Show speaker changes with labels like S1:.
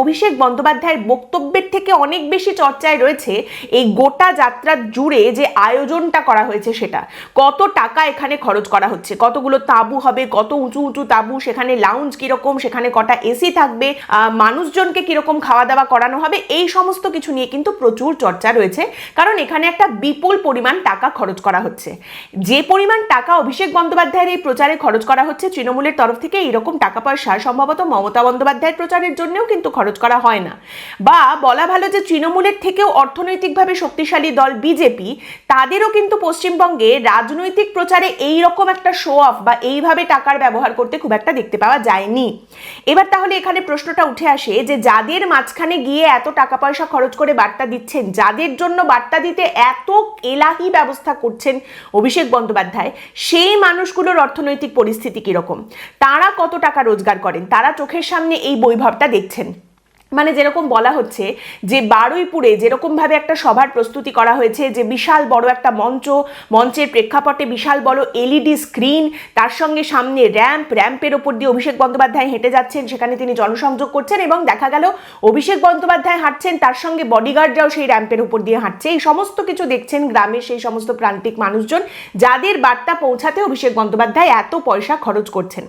S1: অভিষেক বন্দ্যোপাধ্যায়ের বক্তব্যের থেকে অনেক বেশি চর্চায় রয়েছে এই গোটা যাত্রা জুড়ে যে আয়োজনটা করা হয়েছে, সেটা কত টাকা এখানে খরচ করা হচ্ছে, কতগুলো তাঁবু হবে, কত উঁচু উঁচু তাঁবু, সেখানে লাউঞ্জ কিরকম, সেখানে কটা এসি থাকবে, মানুষজনকে কিরকম খাওয়া দাওয়া করানো হবে, এই সমস্ত কিছু নিয়ে কিন্তু প্রচুর চর্চা রয়েছে। কারণ এখানে একটা বিপুল পরিমাণ টাকা খরচ করা হচ্ছে। যে পরিমাণ টাকা অভিষেক বন্দ্যোপাধ্যায়ের এই প্রচারে খরচ করা হচ্ছে, তৃণমূলের তরফ থেকে এইরকম টাকা পয়সা সম্ভবত মমতা বন্দ্যোপাধ্যায়ের প্রচারের জন্যও কিন্তু খরচ করা হয় না। বা বলা ভালো যে তৃণমূলের থেকেও অর্থনৈতিকভাবে শক্তিশালী দল বিজেপি, তাদেরও কিন্তু পশ্চিমবঙ্গে রাজনৈতিক প্রচারে এই রকম একটা শো অফ বা এইভাবে টাকার ব্যবহার করতে খুব একটা দেখতে পাওয়া যায়নি। এবার তাহলে এখানে প্রশ্নটা উঠে আসে যে যাদের মাঝখানে গিয়ে এত টাকা পয়সা খরচ করে বার্তা দিচ্ছেন, যাদের জন্য বার্তা দিতে এত এলাহি ব্যবস্থা করছেন অভিষেক বন্দ্যোপাধ্যায়, সেই মানুষগুলোর অর্থনৈতিক পরিস্থিতি কিরকম, তারা কত টাকা রোজগার করেন, তারা চোখের সামনে এই বৈভবটা দেখছেন। মানে যেরকম বলা হচ্ছে যে বারুইপুরে যেরকম ভাবে একটা সভার প্রস্তুতি করা হয়েছে, যে বিশাল বড় একটা মঞ্চের প্রেক্ষাপটে বিশাল বড় এলইডি স্ক্রিন, তার সঙ্গে সামনে র্যাম্পের ওপর দিয়ে অভিষেক বন্দ্যোপাধ্যায় হেঁটে যাচ্ছেন, সেখানে তিনি জনসংযোগ করছেন এবং দেখা গেল অভিষেক বন্দ্যোপাধ্যায় হাঁটছেন, তার সঙ্গে বডিগার্ডরাও সেই র্যাম্পের উপর দিয়ে হাঁটছে। এই সমস্ত কিছু দেখছেন গ্রামের সেই সমস্ত প্রান্তিক মানুষজন, যাদের বার্তা পৌঁছাতে অভিষেক বন্দ্যোপাধ্যায় এত পয়সা খরচ করছেন।